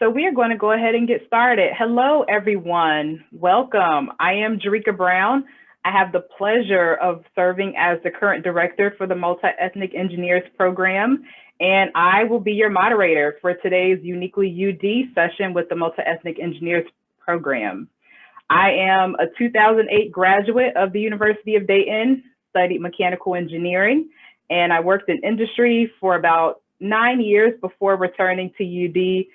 So we are going to go ahead and get started. Hello, everyone. Welcome. I am Jerika Brown. I have the pleasure of serving as the current director for the Multi-Ethnic Engineers Program, and I will be your moderator for today's Uniquely UD session with the Multi-Ethnic Engineers Program. I am a 2008 graduate of the University of Dayton, studied mechanical engineering, and I worked in industry for about 9 years before returning to UD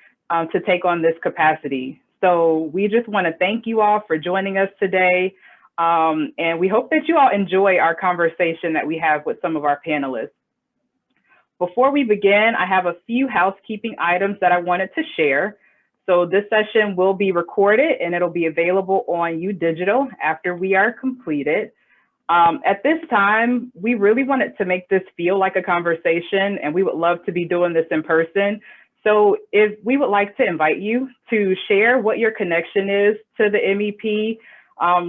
to take on this capacity. So we just want to thank you all for joining us today. And we hope that you all enjoy our conversation that we have with some of our panelists. Before we begin, I have a few housekeeping items that I wanted to share. So this session will be recorded and it'll be available on UDigital after we are completed. At this time, we really wanted to make this feel like a conversation, and we would love to be doing this in person. So if we would like to invite you to share what your connection is to the MEP,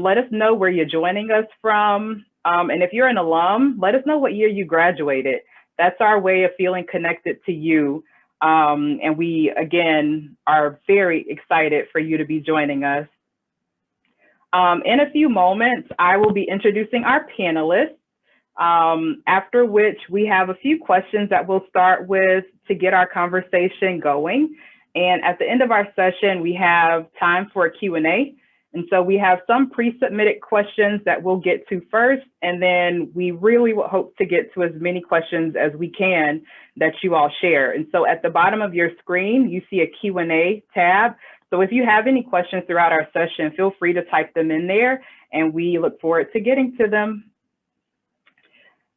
let us know where you're joining us from. And if you're an alum, let us know what year you graduated. That's our way of feeling connected to you. And we, again, are very excited for you to be joining us. In a few moments, I will be introducing our panelists, after which we have a few questions that we'll start with to get our conversation going. And at the end of our session, we have time for a Q&A. And so we have some pre-submitted questions that we'll get to first, and then we really will hope to get to as many questions as we can that you all share. And so at the bottom of your screen, you see a Q&A tab. So if you have any questions throughout our session, feel free to type them in there, and we look forward to getting to them.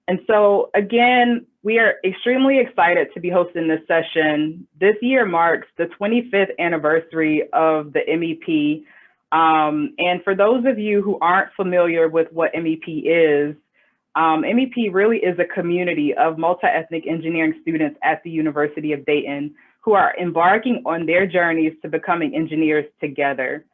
And so again, we are extremely excited to be hosting this session. This year marks the 25th anniversary of the MEP. And for those of you who aren't familiar with what MEP is, MEP really is a community of multi-ethnic engineering students at the University of Dayton who are embarking on their journeys to becoming engineers together.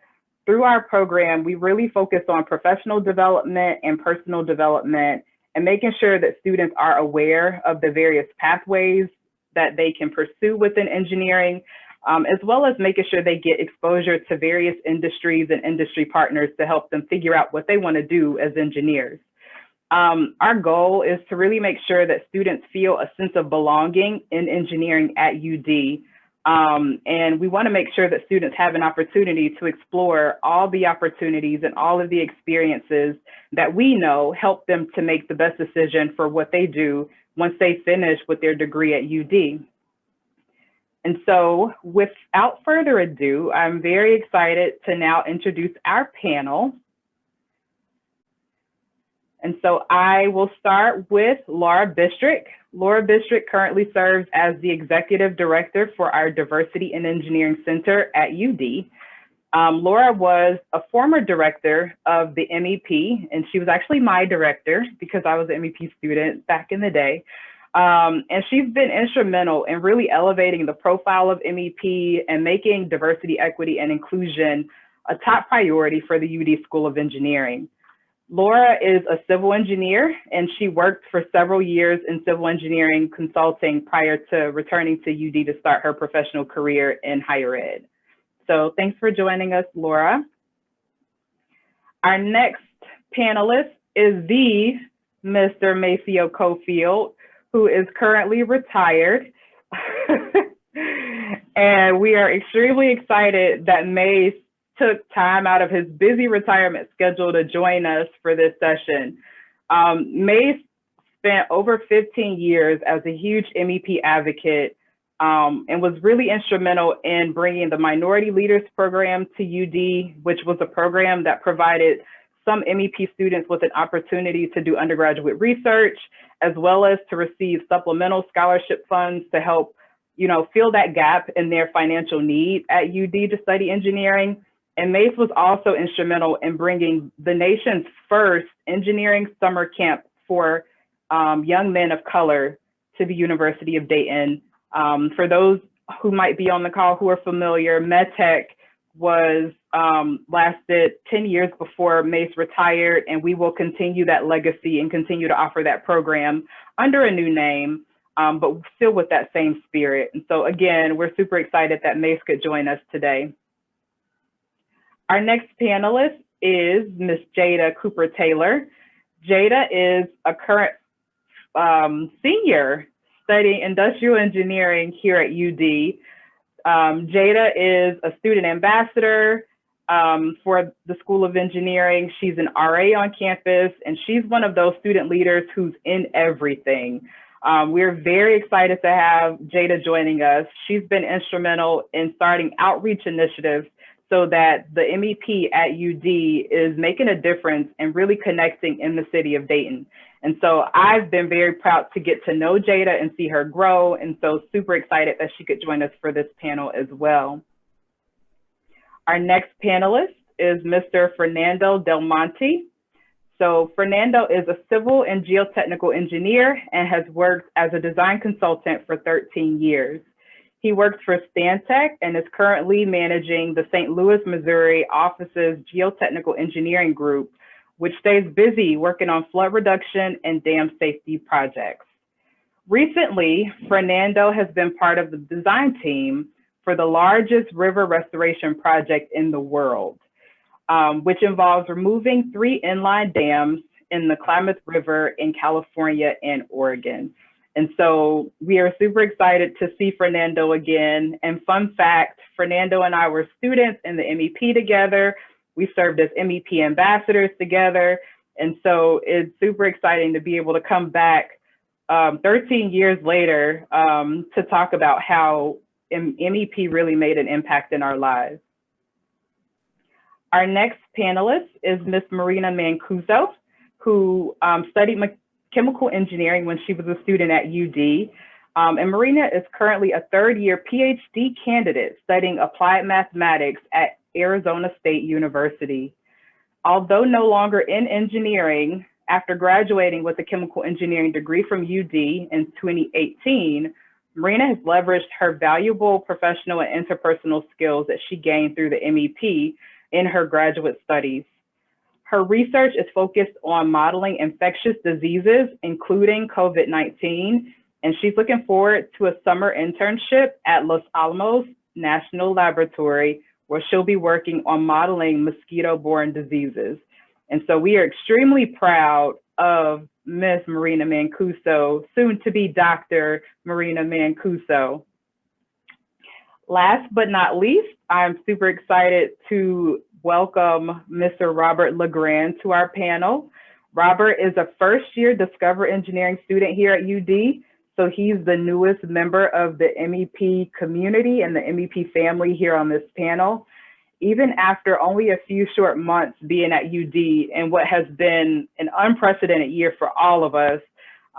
Through our program, we really focus on professional development and personal development, and making sure that students are aware of the various pathways that they can pursue within engineering, as well as making sure they get exposure to various industries and industry partners to help them figure out what they want to do as engineers. Our goal is to really make sure that students feel a sense of belonging in engineering at UD. And we want to make sure that students have an opportunity to explore all the opportunities and all of the experiences that we know help them to make the best decision for what they do once they finish with their degree at UD. And so without further ado, I'm very excited to now introduce our panel. And so I will start with Laura Bistrick. Laura Bistrick currently serves as the Executive Director for our Diversity and Engineering Center at UD. Laura was a former director of the MEP, and she was actually my director because I was an MEP student back in the day. And she's been instrumental in really elevating the profile of MEP and making diversity, equity, and inclusion a top priority for the UD School of Engineering. Laura is a civil engineer, and she worked for several years in civil engineering consulting prior to returning to UD to start her professional career in higher ed. So thanks for joining us, Laura. Our next panelist is the Mr. Maceo Cofield, who is currently retired. And we are extremely excited that Mace took time out of his busy retirement schedule to join us for this session. Mace spent over 15 years as a huge MEP advocate and was really instrumental in bringing the Minority Leaders Program to UD, which was a program that provided some MEP students with an opportunity to do undergraduate research, as well as to receive supplemental scholarship funds to help, fill that gap in their financial need at UD to study engineering. And Mace was also instrumental in bringing the nation's first engineering summer camp for young men of color to the University of Dayton. For those who might be on the call who are familiar, MedTech was lasted 10 years before Mace retired, and we will continue that legacy and continue to offer that program under a new name. but still with that same spirit. And so again, we're super excited that Mace could join us today. Our next panelist is Miss Jada Cooper-Taylor. Jada is a current senior studying industrial engineering here at UD. Jada is a student ambassador for the School of Engineering. She's an RA on campus, and she's one of those student leaders who's in everything. We're very excited to have Jada joining us. She's been instrumental in starting outreach initiatives so that the MEP at UD is making a difference and really connecting in the city of Dayton. And so I've been very proud to get to know Jada and see her grow, and so super excited that she could join us for this panel as well. Our next panelist is Mr. Fernando Del Monte. So Fernando is a civil and geotechnical engineer and has worked as a design consultant for 13 years. He works for Stantec and is currently managing the St. Louis, Missouri office's geotechnical engineering group, which stays busy working on flood reduction and dam safety projects. Recently, Fernando has been part of the design team for the largest river restoration project in the world, which involves removing 3 inline dams in the Klamath River in California and Oregon. And so we are super excited to see Fernando again. And fun fact, Fernando and I were students in the MEP together. We served as MEP ambassadors together. And so it's super exciting to be able to come back 13 years later to talk about how MEP really made an impact in our lives. Our next panelist is Miss Marina Mancuso, who studied chemical engineering when she was a student at UD. And Marina is currently a 3rd-year PhD candidate studying applied mathematics at Arizona State University. Although no longer in engineering, after graduating with a chemical engineering degree from UD in 2018, Marina has leveraged her valuable professional and interpersonal skills that she gained through the MEP in her graduate studies. Her research is focused on modeling infectious diseases, including COVID-19, and she's looking forward to a summer internship at Los Alamos National Laboratory, where she'll be working on modeling mosquito-borne diseases. And so we are extremely proud of Ms. Marina Mancuso, soon to be Dr. Marina Mancuso. Last but not least, I'm super excited to welcome Mr. Robert Legrand to our panel. Robert is a 1st-year Discover Engineering student here at UD. So he's the newest member of the MEP community and the MEP family here on this panel. Even after only a few short months being at UD in what has been an unprecedented year for all of us,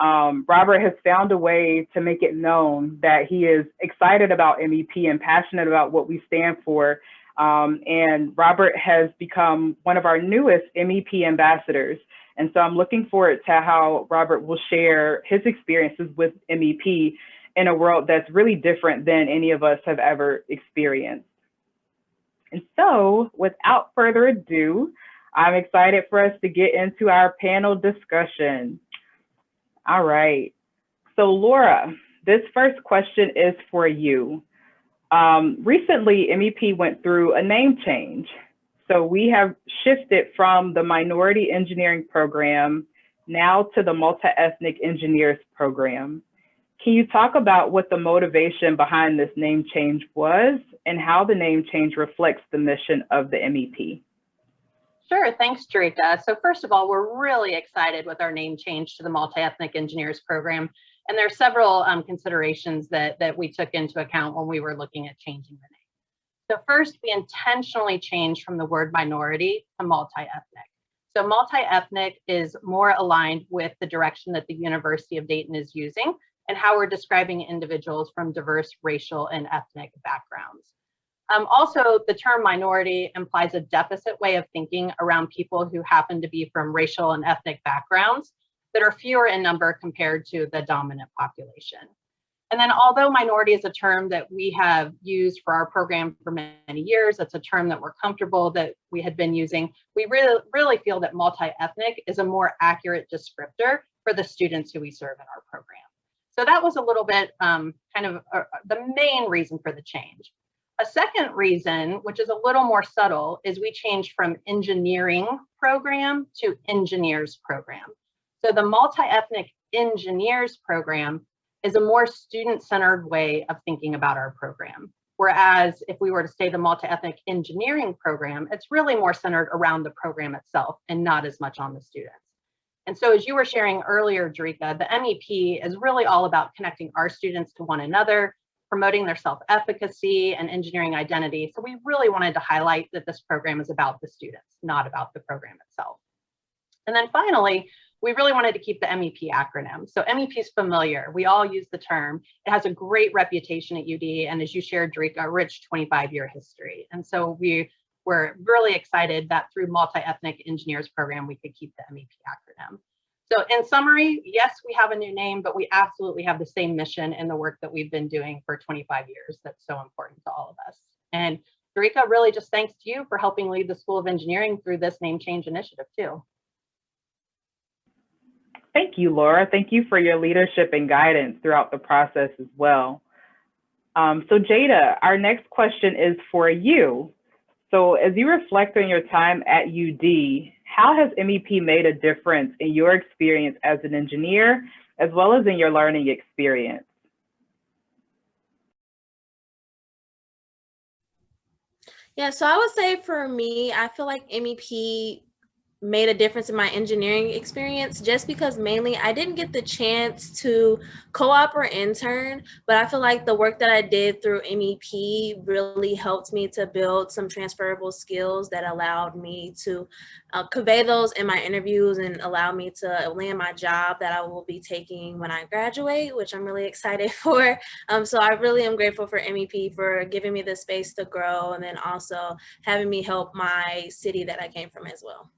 Robert has found a way to make it known that he is excited about MEP and passionate about what we stand for. And Robert has become one of our newest MEP ambassadors. And so I'm looking forward to how Robert will share his experiences with MEP in a world that's really different than any of us have ever experienced. And so without further ado, I'm excited for us to get into our panel discussion. All right. So Laura, this first question is for you. Recently, MEP went through a name change. So we have shifted from the Minority Engineering Program now to the Multi-Ethnic Engineers Program. Can you talk about what the motivation behind this name change was and how the name change reflects the mission of the MEP? Sure, thanks, Jerika. So first of all, we're really excited with our name change to the Multi-Ethnic Engineers Program. And there are several considerations that we took into account when we were looking at changing the name. So first, we intentionally changed from the word minority to multi-ethnic. So multi-ethnic is more aligned with the direction that the University of Dayton is using and how we're describing individuals from diverse racial and ethnic backgrounds. Also, the term minority implies a deficit way of thinking around people who happen to be from racial and ethnic backgrounds that are fewer in number compared to the dominant population. And then although minority is a term that we have used for our program for many years, it's a term that we're comfortable that we had been using, we really feel that multi-ethnic is a more accurate descriptor for the students who we serve in our program. So that was a little bit kind of the main reason for the change. A second reason, which is a little more subtle, is we changed from engineering program to engineers program. So the multi-ethnic engineers program is a more student-centered way of thinking about our program. Whereas if we were to say the multi-ethnic engineering program, it's really more centered around the program itself and not as much on the students. And so as you were sharing earlier, Jerika, the MEP is really all about connecting our students to one another, promoting their self-efficacy and engineering identity. So we really wanted to highlight that this program is about the students, not about the program itself. And then finally, we really wanted to keep the MEP acronym. So MEP is familiar. We all use the term. It has a great reputation at UD. And as you shared, Jerika, a rich 25-year history. And so we were really excited that through multi-ethnic engineers program, we could keep the MEP acronym. So in summary, yes, we have a new name, but we absolutely have the same mission in the work that we've been doing for 25 years. That's so important to all of us. And Jerika, really just thanks to you for helping lead the School of Engineering through this name change initiative too. Thank you, Laura. Thank you for your leadership and guidance throughout the process as well. So Jada, our next question is for you. So as you reflect on your time at UD, how has MEP made a difference in your experience as an engineer, as well as in your learning experience? Yeah, so I would say for me, I feel like MEP made a difference in my engineering experience just because mainly I didn't get the chance to co-op or intern, but I feel like the work that I did through MEP really helped me to build some transferable skills that allowed me to convey those in my interviews and allow me to land my job that I will be taking when I graduate, which I'm really excited for. So I really am grateful for MEP for giving me the space to grow and then also having me help my city that I came from as well.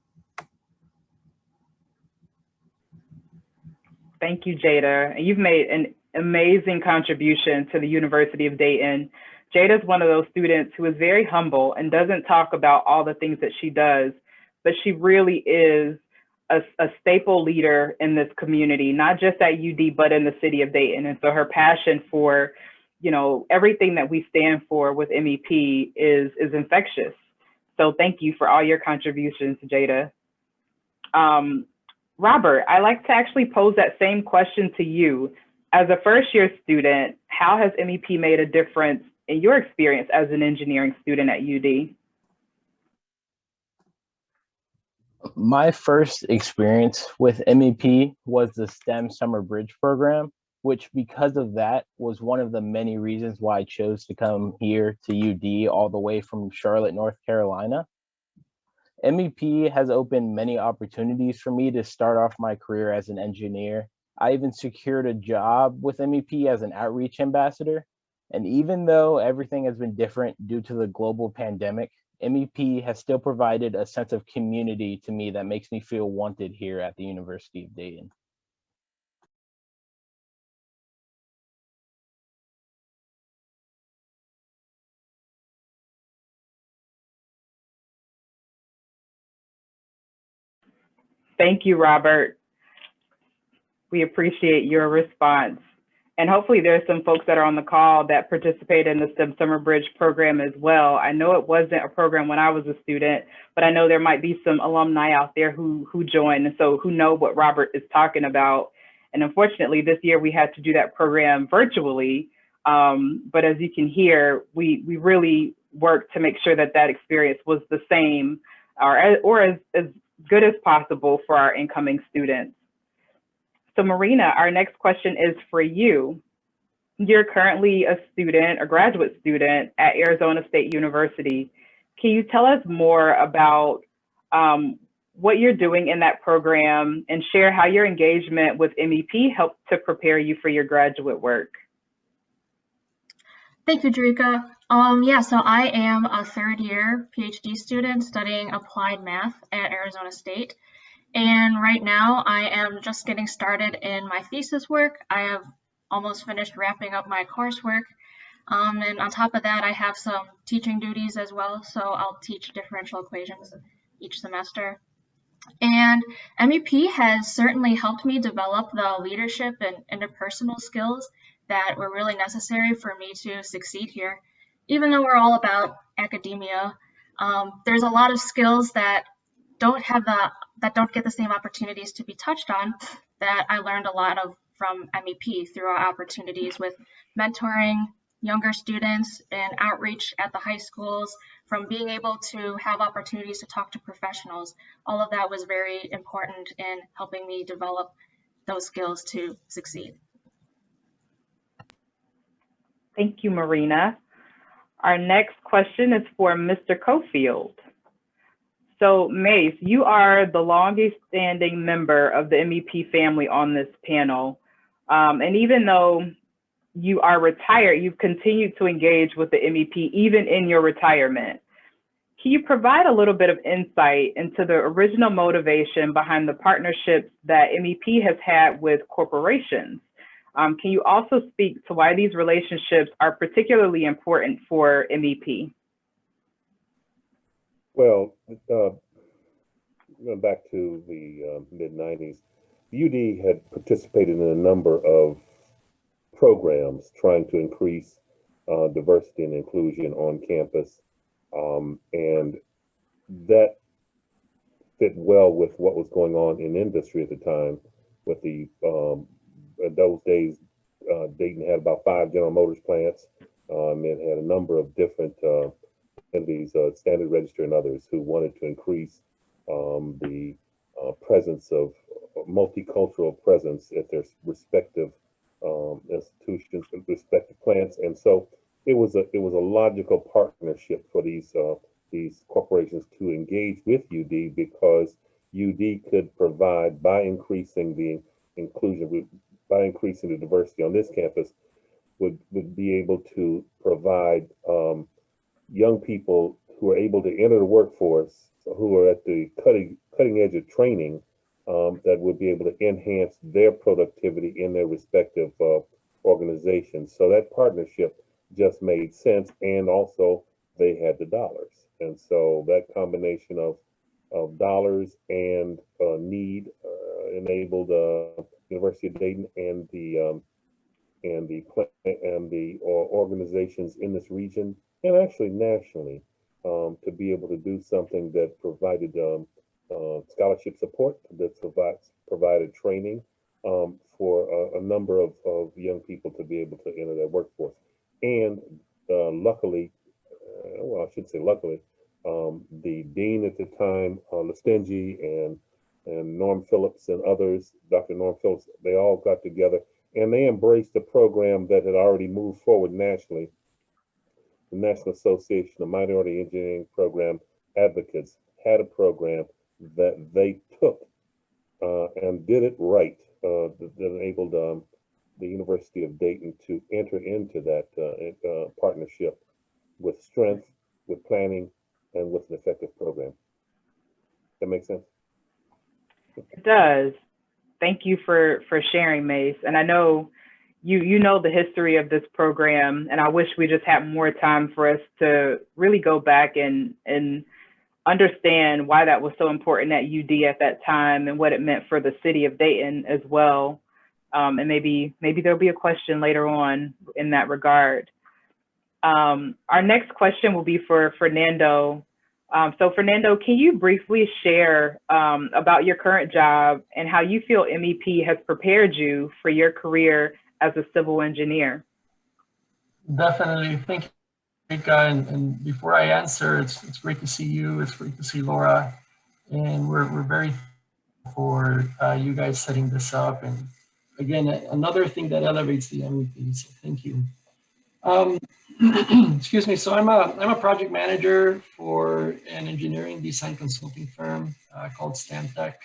Thank you, Jada. You've made an amazing contribution to the University of Dayton. Jada's one of those students who is very humble and doesn't talk about all the things that she does, but she really is a staple leader in this community, not just at UD, but in the city of Dayton. And so her passion for, everything that we stand for with MEP is infectious. So thank you for all your contributions, Jada. Robert, I like to actually pose that same question to you. As a first-year student, how has MEP made a difference in your experience as an engineering student at UD? My first experience with MEP was the STEM Summer Bridge program, which because of that was one of the many reasons why I chose to come here to UD all the way from Charlotte, North Carolina. MEP has opened many opportunities for me to start off my career as an engineer. I even secured a job with MEP as an outreach ambassador. And even though everything has been different due to the global pandemic, MEP has still provided a sense of community to me that makes me feel wanted here at the University of Dayton. Thank you, Robert. We appreciate your response. And hopefully there's some folks that are on the call that participate in the STEM Summer Bridge program as well. I know it wasn't a program when I was a student, but I know there might be some alumni out there who joined, and so who know what Robert is talking about. And unfortunately, this year we had to do that program virtually. But as you can hear, we really worked to make sure that that experience was the same or as good as possible for our incoming students. So Marina, our next question is for you. You're currently a student, a graduate student at Arizona State University. Can you tell us more about what you're doing in that program and share how your engagement with MEP helped to prepare you for your graduate work? Thank you, Jerika. So I am a third-year PhD student studying applied math at Arizona State. And right now I am just getting started in my thesis work. I have almost finished wrapping up my coursework. And on top of that, I have some teaching duties as well. So I'll teach differential equations each semester. And MEP has certainly helped me develop the leadership and interpersonal skills that were really necessary for me to succeed here. Even though we're all about academia, there's a lot of skills that don't get the same opportunities to be touched on that I learned a lot of from MEP through our opportunities with mentoring younger students and outreach at the high schools, from being able to have opportunities to talk to professionals. All of that was very important in helping me develop those skills to succeed. Thank you, Marina. Our next question is for Mr. Cofield. So Mace, you are the longest standing member of the MEP family on this panel. And even though you are retired, you've continued to engage with the MEP even in your retirement. Can you provide a little bit of insight into the original motivation behind the partnerships that MEP has had with corporations? Can you also speak to why these relationships are particularly important for MEP? Well, going back to the mid-90s, UD had participated in a number of programs trying to increase diversity and inclusion on campus. And that fit well with what was going on in industry at the time. With the in those days, Dayton had about 5 General Motors plants. It had a number of different entities, Standard Register and others, who wanted to increase the presence of multicultural presence at their respective institutions and respective plants. And so it was a logical partnership for these corporations to engage with UD, because UD could provide, by increasing the inclusion, by increasing the diversity on this campus, would be able to provide young people who are able to enter the workforce, who are at the cutting edge of training, that would be able to enhance their productivity in their respective organizations. So that partnership just made sense, and also they had the dollars, and so that combination of dollars and need enabled University of Dayton and the organizations in this region, and actually nationally, to be able to do something that provided scholarship support, that provided training for a number of young people to be able to enter that workforce. And luckily, well, I should say luckily, the dean at the time, Lestingy and Norm Phillips and others, Dr. Norm Phillips, they all got together and they embraced a program that had already moved forward nationally. The National Association of Minority Engineering Program Advocates had a program that they took and did it right, that enabled the University of Dayton to enter into that partnership with strength, with planning, and with an effective program. That makes sense? It does. Thank you for sharing, Mace. And I know you know the history of this program, and I wish we just had more time for us to really go back and understand why that was so important at UD at that time and what it meant for the city of Dayton as well. And maybe there'll be a question later on in that regard. Our next question will be for Fernando. So Fernando, can you briefly share about your current job and how you feel MEP has prepared you for your career as a civil engineer? Definitely. Thank you, Rika. And before I answer, it's great to see you. It's great to see Laura. And we're very thankful for you guys setting this up. And again, another thing that elevates the MEP. So thank you. Excuse me. So I'm a project manager for an engineering design consulting firm called Stantec,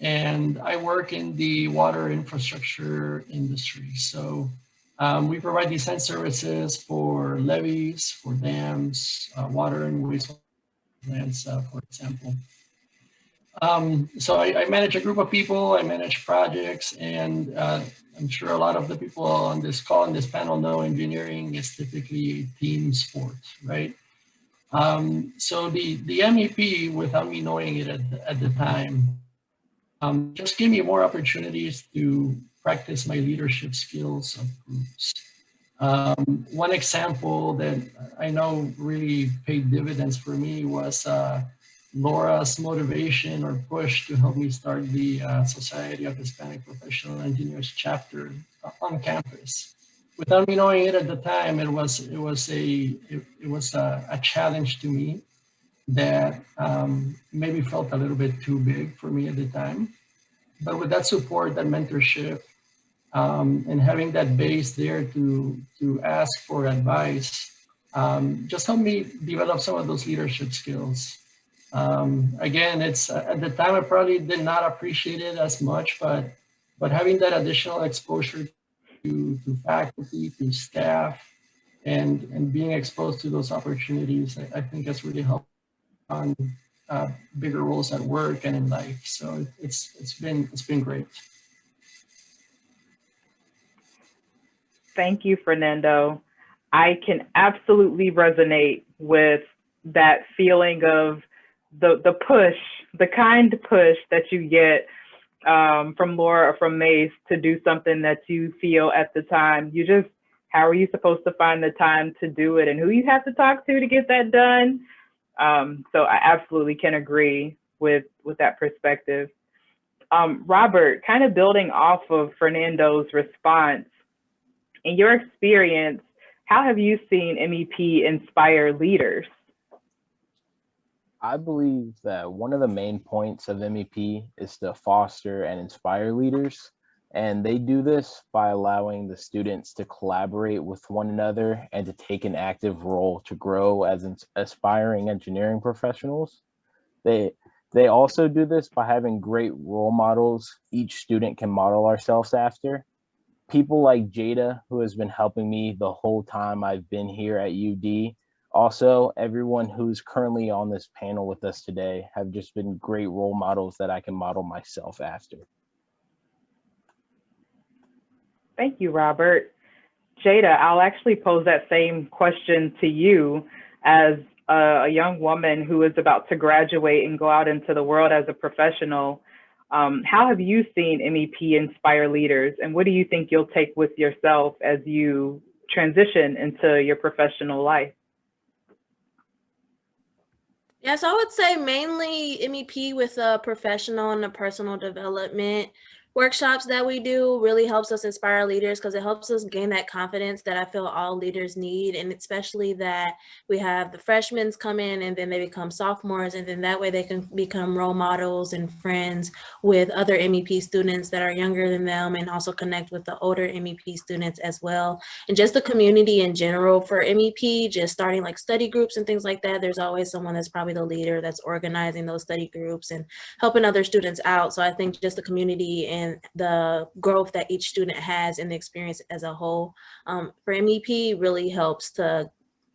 and I work in the water infrastructure industry. So we provide design services for levees, for dams, water and wastewater plants, for example. So I manage a group of people, I manage projects, and I'm sure a lot of the people on this call, on this panel, know engineering is typically a team sport, right? So the MEP, without me knowing it at the time, just gave me more opportunities to practice my leadership skills of groups. One example that I know really paid dividends for me was Laura's motivation or push to help me start the Society of Hispanic Professional Engineers chapter on campus. Without me knowing it at the time, it was a challenge to me that maybe felt a little bit too big for me at the time. But with that support, that mentorship, and having that base there to ask for advice, just helped me develop some of those leadership skills. Again, it's at the time I probably did not appreciate it as much, but having that additional exposure to faculty, to staff, and being exposed to those opportunities, I think has really helped on bigger roles at work and in life. So it's been great. Thank you, Fernando. I can absolutely resonate with that feeling of the push, the kind push that you get from Laura or from Mace to do something that you feel at the time. How are you supposed to find the time to do it, and who you have to talk to get that done? So I absolutely can agree with that perspective. Robert, kind of building off of Fernando's response, in your experience, how have you seen MEP inspire leaders? I believe that one of the main points of MEP is to foster and inspire leaders. And they do this by allowing the students to collaborate with one another and to take an active role to grow as aspiring engineering professionals. They also do this by having great role models each student can model ourselves after. People like Jada, who has been helping me the whole time I've been here at UD. Also, everyone who's currently on this panel with us today have just been great role models that I can model myself after. Thank you, Robert. Jada, I'll actually pose that same question to you as a young woman who is about to graduate and go out into the world as a professional. How have you seen MEP inspire leaders, and what do you think you'll take with yourself as you transition into your professional life? Yes, I would say mainly MEP with professional and the personal development workshops that we do really helps us inspire leaders because it helps us gain that confidence that I feel all leaders need. And especially that we have the freshmen come in and then they become sophomores, and then that way they can become role models and friends with other MEP students that are younger than them, and also connect with the older MEP students as well. And just the community in general for MEP, just starting like study groups and things like that. There's always someone that's probably the leader that's organizing those study groups and helping other students out. So I think just the community and the growth that each student has and the experience as a whole for MEP really helps to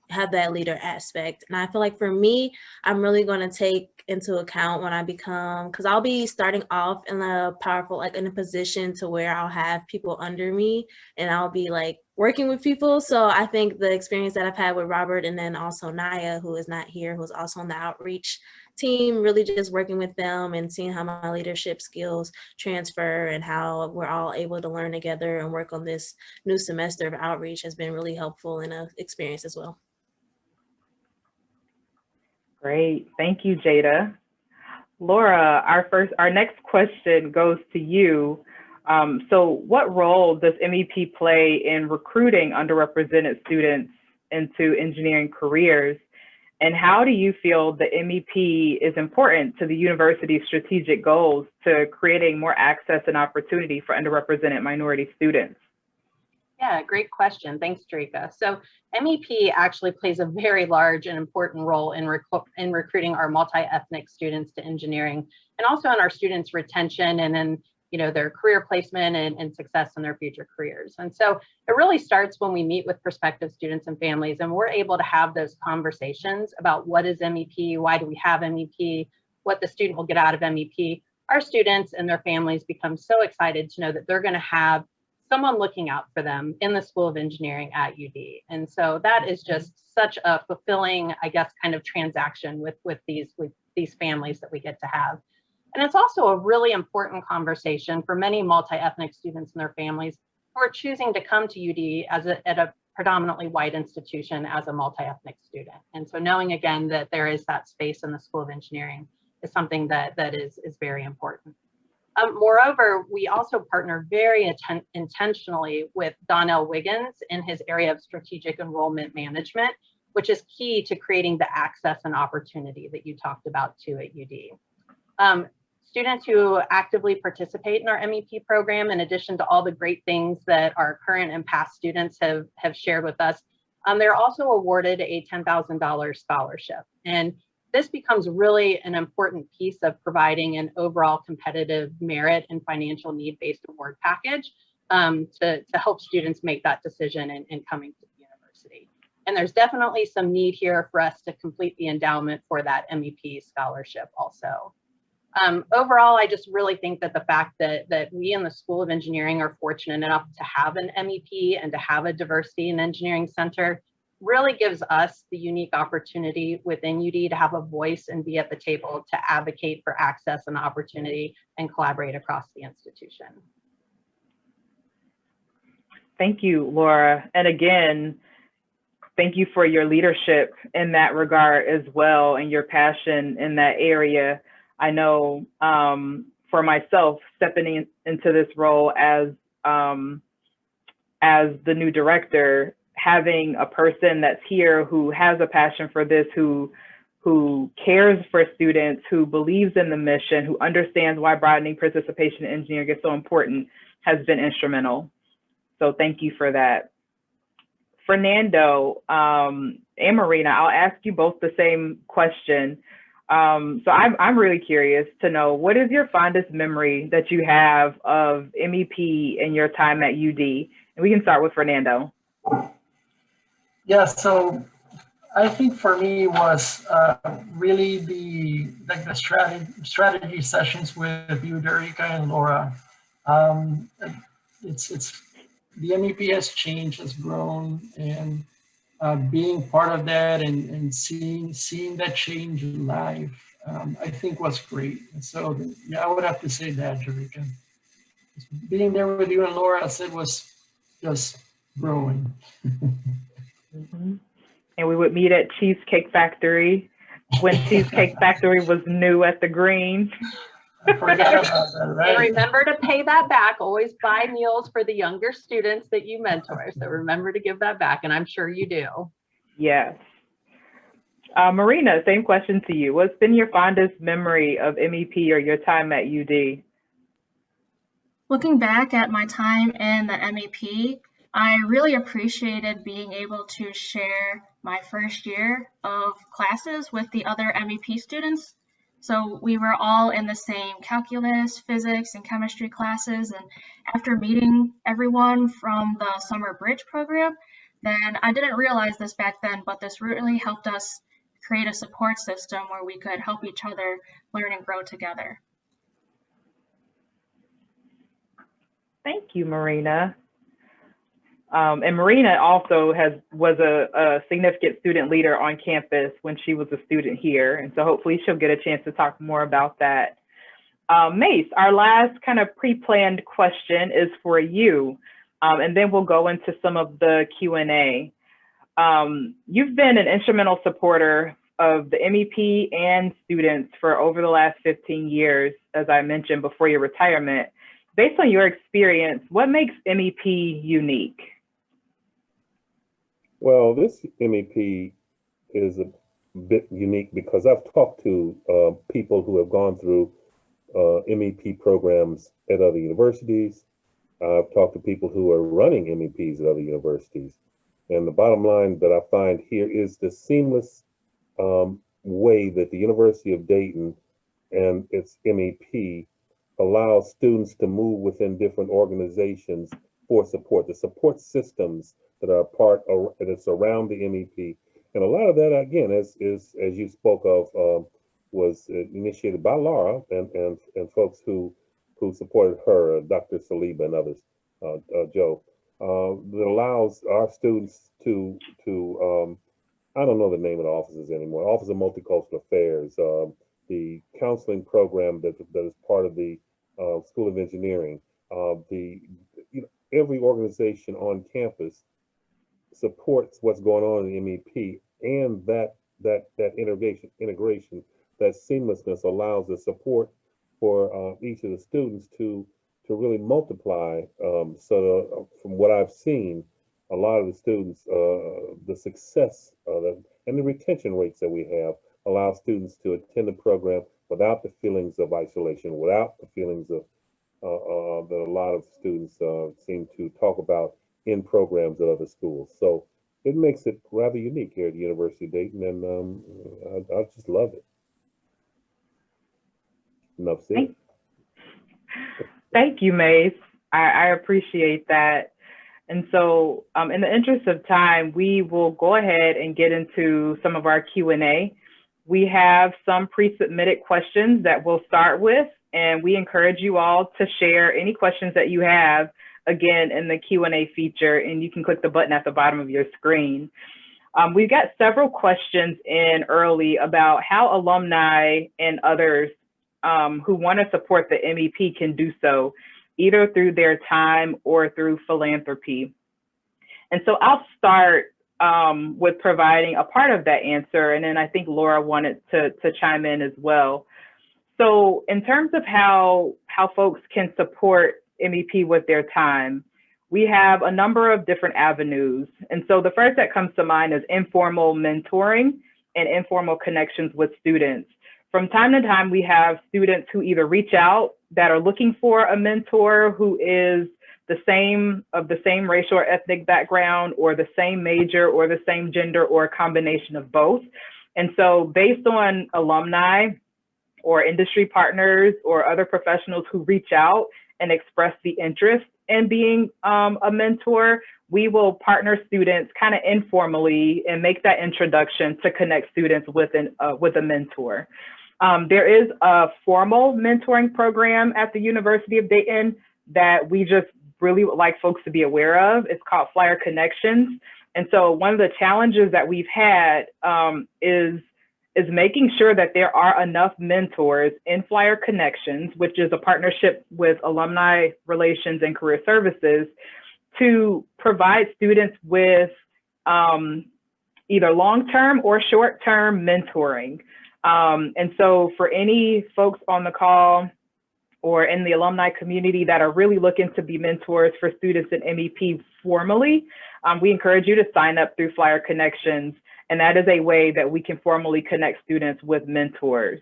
have that leader aspect. And I feel like for me, I'm really going to take into account when I become, because I'll be starting off in a powerful, like in a position to where I'll have people under me and I'll be like working with people. So I think the experience that I've had with Robert, and then also Naya, who is not here, who's also on the outreach team, really just working with them and seeing how my leadership skills transfer and how we're all able to learn together and work on this new semester of outreach has been really helpful in an experience as well. Great, thank you, Jada. Laura, our next question goes to you. So what role does MEP play in recruiting underrepresented students into engineering careers? And how do you feel the MEP is important to the university's strategic goals to creating more access and opportunity for underrepresented minority students? Yeah, great question. Thanks, Drika. So MEP actually plays a very large and important role in recruiting our multi-ethnic students to engineering, and also in our students' retention and in their career placement and success in their future careers. And so it really starts when we meet with prospective students and families, and we're able to have those conversations about what is MEP, why do we have MEP, what the student will get out of MEP. Our students and their families become so excited to know that they're going to have someone looking out for them in the School of Engineering at UD. And so that is just such a fulfilling, I guess, kind of transaction with these families that we get to have. And it's also a really important conversation for many multi-ethnic students and their families who are choosing to come to UD at a predominantly white institution as a multi-ethnic student. And so knowing again that there is that space in the School of Engineering is something that is very important. Moreover, we also partner very intentionally with Donnell Wiggins in his area of strategic enrollment management, which is key to creating the access and opportunity that you talked about too at UD. Students who actively participate in our MEP program, in addition to all the great things that our current and past students have shared with us, they're also awarded a $10,000 scholarship. And this becomes really an important piece of providing an overall competitive merit and financial need-based award package to help students make that decision in coming to the university. And there's definitely some need here for us to complete the endowment for that MEP scholarship also. Overall, I just really think that the fact that we in the School of Engineering are fortunate enough to have an MEP and to have a diversity and engineering center really gives us the unique opportunity within UD to have a voice and be at the table to advocate for access and opportunity and collaborate across the institution. Thank you, Laura. And again, thank you for your leadership in that regard as well and your passion in that area. I know for myself, stepping into this role as the new director, having a person that's here who has a passion for this, who cares for students, who believes in the mission, who understands why broadening participation in engineering is so important, has been instrumental. So thank you for that. Fernando and Marina, I'll ask you both the same question. So I'm really curious to know, what is your fondest memory that you have of MEP in your time at UD? And we can start with Fernando. Yeah, so I think for me was really the strategy sessions with you, Derica and Laura. It's the MEP has changed, has grown, and being part of that and seeing that change live, I think was great. And so yeah, I would have to say that, Derica. Being there with you and Laura, as it was just growing. Mm-hmm. And we would meet at Cheesecake Factory when Cheesecake Factory was new at the Green. I forgot about that, right? And remember to pay that back. Always buy meals for the younger students that you mentor. So remember to give that back, and I'm sure you do. Yes. Marina, same question to you. What's been your fondest memory of MEP or your time at UD? Looking back at my time in the MEP, I really appreciated being able to share my first year of classes with the other MEP students. So we were all in the same calculus, physics, and chemistry classes. And after meeting everyone from the summer bridge program, then I didn't realize this back then, but this really helped us create a support system where we could help each other learn and grow together. Thank you, Marina. And Marina also was a significant student leader on campus when she was a student here. And so hopefully she'll get a chance to talk more about that. Mace, our last kind of pre-planned question is for you. And then we'll go into some of the Q&A. You've been an instrumental supporter of the MEP and students for over the last 15 years, as I mentioned before your retirement. Based on your experience, what makes MEP unique? Well, this MEP is a bit unique because I've talked to people who have gone through MEP programs at other universities. I've talked to people who are running MEPs at other universities. And the bottom line that I find here is the seamless way that the University of Dayton and its MEP allows students to move within different organizations for support, the support systems that are a part of, that's around the MEP. And a lot of that, again, is as you spoke of, was initiated by Laura and folks who supported her, Dr. Saliba and others. Joe, that allows our students to I don't know the name of the offices anymore. Office of Multicultural Affairs, the counseling program that is part of the School of Engineering, every organization on campus supports what's going on in MEP, and that integration, that seamlessness allows the support for each of the students to really multiply. From what I've seen, a lot of the students, the success and the retention rates that we have allow students to attend the program without the feelings of isolation, without the feelings of that a lot of students seem to talk about in programs at other schools. So it makes it rather unique here at the University of Dayton, and I just love it. Enough said. Thank you, Mace. I appreciate that. And so in the interest of time, we will go ahead and get into some of our Q&A. We have some pre-submitted questions that we'll start with, and we encourage you all to share any questions that you have, again, in the Q&A feature, and you can click the button at the bottom of your screen. We've got several questions in early about how alumni and others who want to support the MEP can do so, either through their time or through philanthropy. And so I'll start with providing a part of that answer, and then I think Laura wanted to chime in as well. So in terms of how folks can support MEP with their time, we have a number of different avenues. And so the first that comes to mind is informal mentoring and informal connections with students. From time to time, we have students who either reach out that are looking for a mentor who is the same racial or ethnic background, or the same major, or the same gender, or a combination of both. And so based on alumni or industry partners or other professionals who reach out and express the interest in being a mentor, we will partner students kind of informally and make that introduction to connect students with a mentor. There is a formal mentoring program at the University of Dayton that we just really would like folks to be aware of. It's called Flyer Connections. And so one of the challenges that we've had is making sure that there are enough mentors in Flyer Connections, which is a partnership with Alumni Relations and Career Services, to provide students with either long-term or short-term mentoring. And so for any folks on the call or in the alumni community that are really looking to be mentors for students in MEP formally, we encourage you to sign up through Flyer Connections. And that is a way that we can formally connect students with mentors.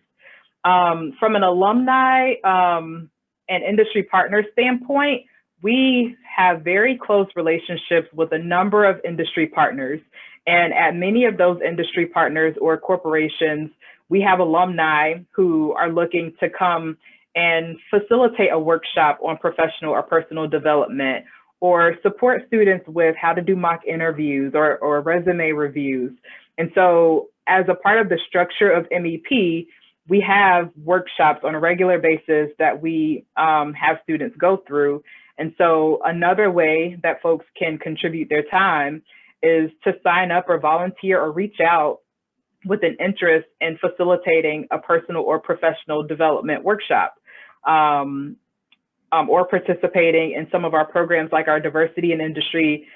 From an alumni and industry partner standpoint, we have very close relationships with a number of industry partners. And at many of those industry partners or corporations, we have alumni who are looking to come and facilitate a workshop on professional or personal development, or support students with how to do mock interviews or resume reviews. And so as a part of the structure of MEP, we have workshops on a regular basis that we have students go through. And so another way that folks can contribute their time is to sign up or volunteer or reach out with an interest in facilitating a personal or professional development workshop, or participating in some of our programs like our diversity and industry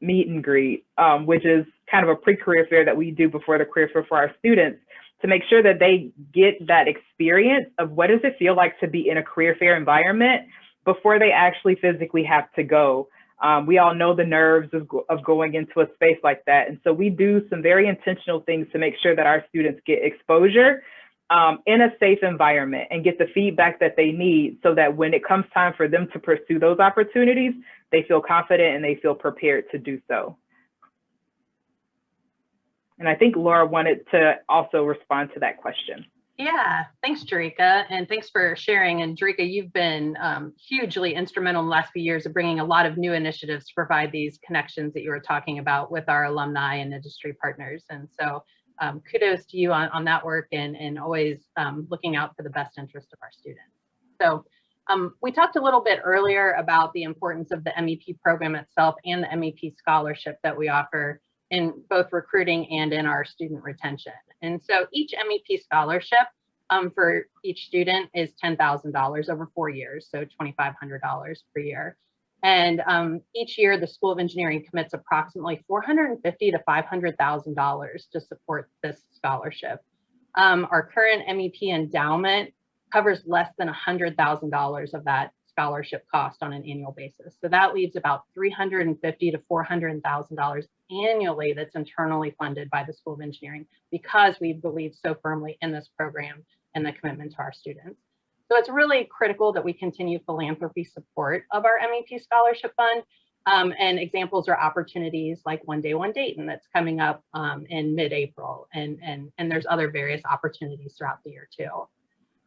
meet and greet, which is kind of a pre-career fair that we do before the career fair for our students, to make sure that they get that experience of what does it feel like to be in a career fair environment before they actually physically have to go. We all know the nerves of going into a space like that. And so we do some very intentional things to make sure that our students get exposure in a safe environment and get the feedback that they need, so that when it comes time for them to pursue those opportunities, they feel confident and they feel prepared to do so. And I think Laura wanted to also respond to that question. Yeah, thanks, Jerika, and thanks for sharing. And Jerika, you've been hugely instrumental in the last few years of bringing a lot of new initiatives to provide these connections that you were talking about with our alumni and industry partners. And so kudos to you on that work, and always looking out for the best interest of our students. So We talked a little bit earlier about the importance of the MEP program itself and the MEP scholarship that we offer in both recruiting and in our student retention. And so each MEP scholarship for each student is $10,000 over 4 years, so $2,500 per year. And each year, the School of Engineering commits approximately $450,000 to $500,000 to support this scholarship. Our current MEP endowment covers less than $100,000 of that scholarship cost on an annual basis. So that leaves about $350,000 to $400,000 annually that's internally funded by the School of Engineering because we believe so firmly in this program and the commitment to our students. So it's really critical that we continue philanthropy support of our MEP Scholarship Fund. And examples are opportunities like One Day, One Dayton that's coming up in mid-April. And there's other various opportunities throughout the year too.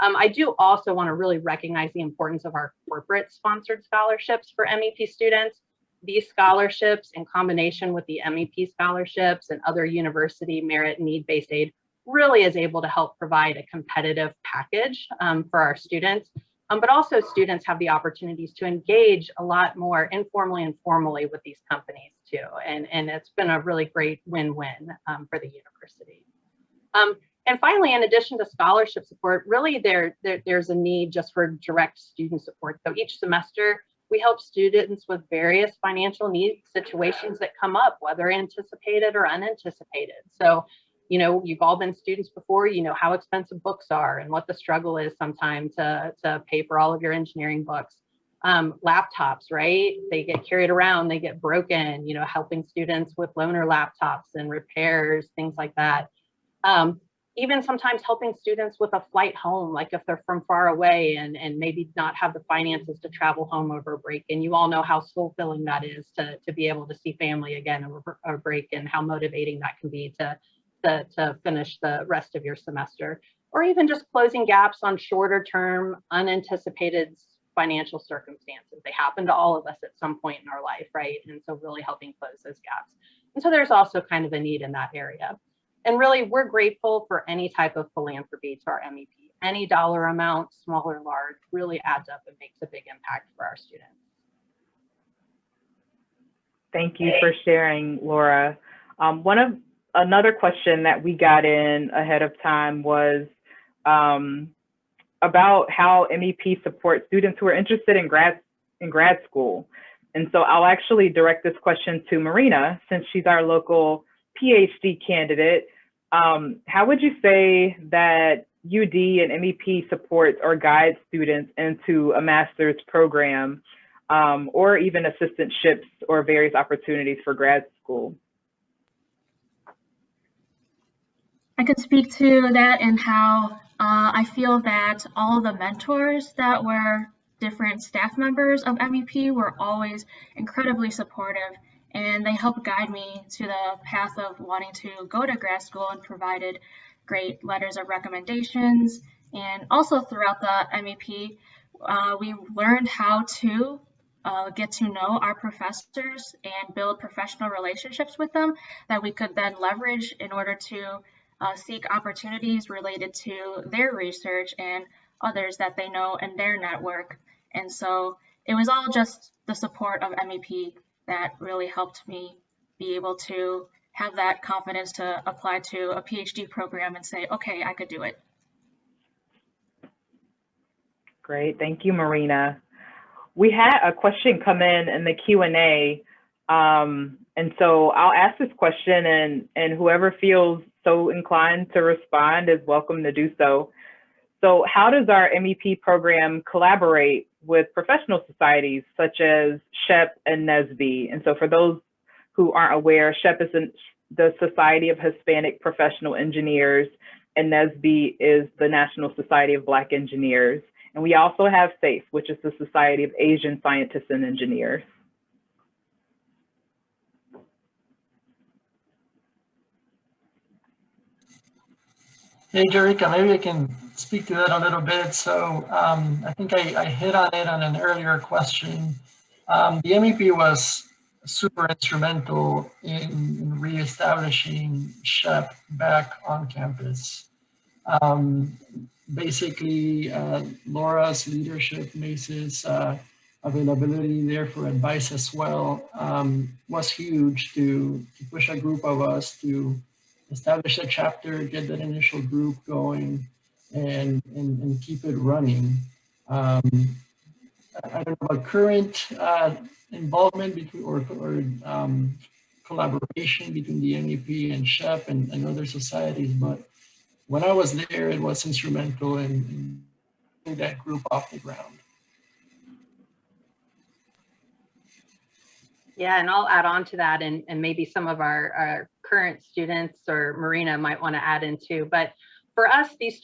I do also want to really recognize the importance of our corporate sponsored scholarships for MEP students. These scholarships in combination with the MEP scholarships and other university merit need-based aid really is able to help provide a competitive package for our students, but also students have the opportunities to engage a lot more informally and formally with these companies too. And it's been a really great win-win for the university. And finally, in addition to scholarship support, really there's a need just for direct student support. So each semester, we help students with various financial needs situations that come up, whether anticipated or unanticipated. So, you know, you've all been students before, you know how expensive books are and what the struggle is sometimes to pay for all of your engineering books. Laptops, right? They get carried around, they get broken, you know, helping students with loaner laptops and repairs, things like that. Even sometimes helping students with a flight home, like if they're from far away and maybe not have the finances to travel home over a break. And you all know how fulfilling that is to be able to see family again over a break and how motivating that can be to finish the rest of your semester. Or even just closing gaps on shorter term, unanticipated financial circumstances. They happen to all of us at some point in our life, right? And so really helping close those gaps. And so there's also kind of a need in that area. And really, we're grateful for any type of philanthropy to our MEP. Any dollar amount, small or large, really adds up and makes a big impact for our students. Thank you for sharing, Laura. Another question that we got in ahead of time was about how MEP supports students who are interested in grad school. And so I'll actually direct this question to Marina, since she's our local PhD candidate. How would you say that UD and MEP supports or guides students into a master's program or even assistantships or various opportunities for grad school? I could speak to that and how I feel that all of the mentors that were different staff members of MEP were always incredibly supportive, and they helped guide me to the path of wanting to go to grad school and provided great letters of recommendations. And also throughout the MEP, we learned how to get to know our professors and build professional relationships with them that we could then leverage in order to seek opportunities related to their research and others that they know in their network. And so it was all just the support of MEP that really helped me be able to have that confidence to apply to a PhD program and say, okay, I could do it. Great, thank you, Marina. We had a question come in the Q&A, and so I'll ask this question, and whoever feels so inclined to respond is welcome to do so. So how does our MEP program collaborate with professional societies such as Shep and Nsbe? And so for those who aren't aware, Shep is the Society of Hispanic Professional Engineers, and Nsbe is the National Society of Black Engineers. And we also have SAFE, which is the Society of Asian Scientists and Engineers. Hey, Jerica, maybe I can speak to that a little bit. So I think I hit on it on an earlier question. The MEP was super instrumental in reestablishing Shep back on campus. Basically, Laura's leadership, Mace's availability there for advice as well was huge to push a group of us to establish a chapter, get that initial group going, and keep it running. I don't know about current involvement between or collaboration between the MEP and Shep and other societies, but when I was there, it was instrumental in getting that group off the ground. Yeah, and I'll add on to that, and maybe some of our current students or Marina might want to add in too. But for us, these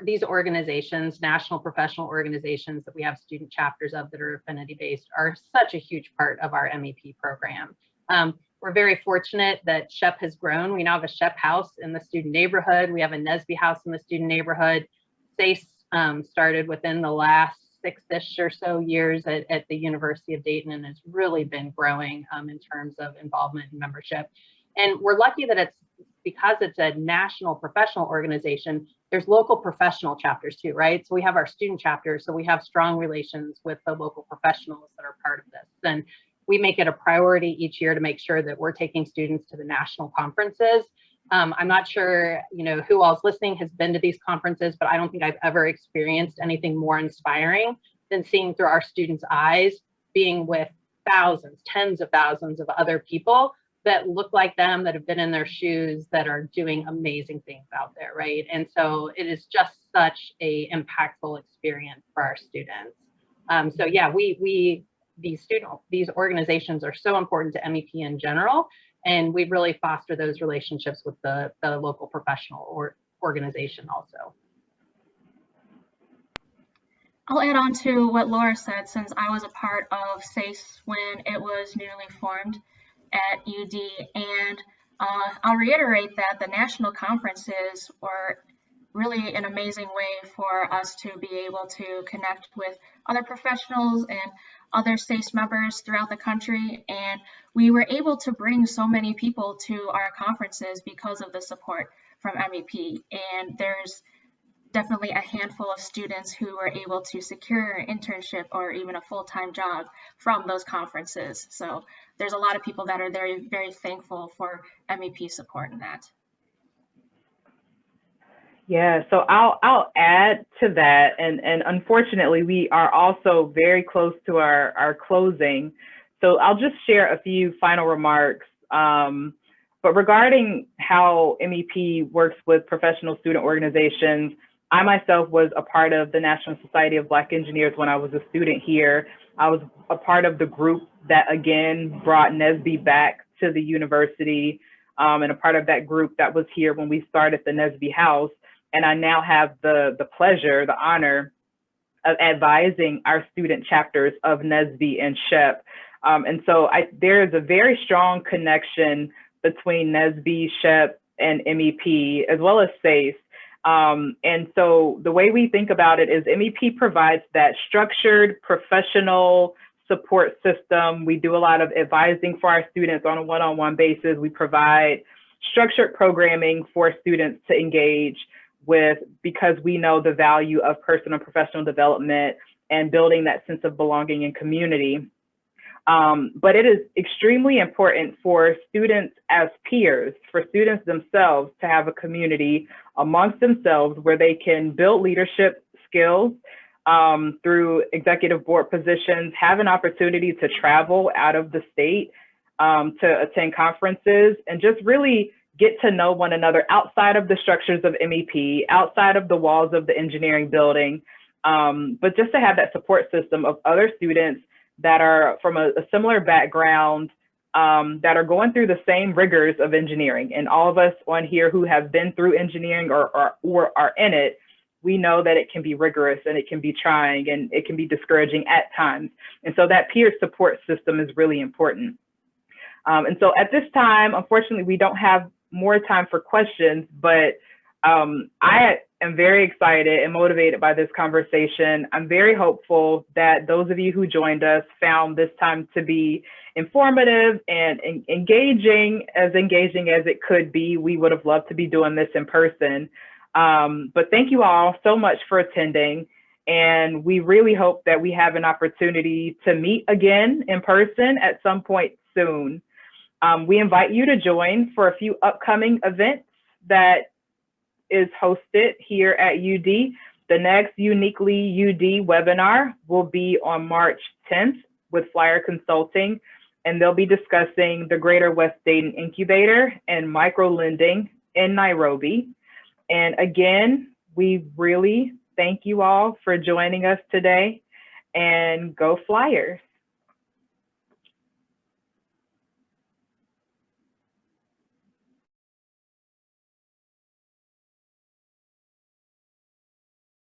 these organizations, national professional organizations that we have student chapters of that are affinity based, are such a huge part of our MEP program. We're very fortunate that Shep has grown. We now have a Shep house in the student neighborhood. We have a Nsbe house in the student neighborhood. SACE started within the last 6-ish or so years at the University of Dayton, and has really been growing in terms of involvement and membership. And we're lucky that it's because it's a national professional organization, there's local professional chapters too, right? So we have our student chapters, so we have strong relations with the local professionals that are part of this. And we make it a priority each year to make sure that we're taking students to the national conferences. I'm not sure, who all's listening has been to these conferences, but I don't think I've ever experienced anything more inspiring than seeing through our students' eyes, being with thousands, tens of thousands of other people that look like them, that have been in their shoes, that are doing amazing things out there, right? And so it is just such a impactful experience for our students. So yeah, these organizations are so important to MEP in general, and we really foster those relationships with the local professional organization also. I'll add on to what Laura said, since I was a part of SACE when it was newly formed at UD, and I'll reiterate that the national conferences were really an amazing way for us to be able to connect with other professionals and other SACE members throughout the country. And we were able to bring so many people to our conferences because of the support from MEP. And there's definitely a handful of students who were able to secure an internship or even a full-time job from those conferences. So there's a lot of people that are very, very thankful for MEP support in that. Yeah, so I'll add to that, and unfortunately we are also very close to our closing. So I'll just share a few final remarks. But regarding how MEP works with professional student organizations, I myself was a part of the National Society of Black Engineers when I was a student here. I was a part of the group that again brought Nsbe back to the university, and a part of that group that was here when we started the Nsbe house. And I now have the pleasure, the honor of advising our student chapters of Nsbe and Shep. And so there is a very strong connection between Nsbe, Shep, and MEP, as well as SACE. And so the way we think about it is MEP provides that structured, professional support system. We do a lot of advising for our students on a one-on-one basis. We provide structured programming for students to engage with, because we know the value of personal and professional development and building that sense of belonging and community. But it is extremely important for students as peers, for students themselves to have a community amongst themselves where they can build leadership skills through executive board positions, have an opportunity to travel out of the state to attend conferences, and just really get to know one another outside of the structures of MEP, outside of the walls of the engineering building, but just to have that support system of other students that are from a similar background, that are going through the same rigors of engineering. And all of us on here who have been through engineering or are in it, we know that it can be rigorous and it can be trying and it can be discouraging at times. And so that peer support system is really important. And so at this time, unfortunately, we don't have more time for questions, but I am very excited and motivated by this conversation. I'm very hopeful that those of you who joined us found this time to be informative and engaging as it could be. We would have loved to be doing this in person. But thank you all so much for attending. And we really hope that we have an opportunity to meet again in person at some point soon. We invite you to join for a few upcoming events that is hosted here at UD. The next Uniquely UD webinar will be on March 10th with Flyer Consulting, and they'll be discussing the Greater West Dayton Incubator and microlending in Nairobi. And again, we really thank you all for joining us today, and go Flyers.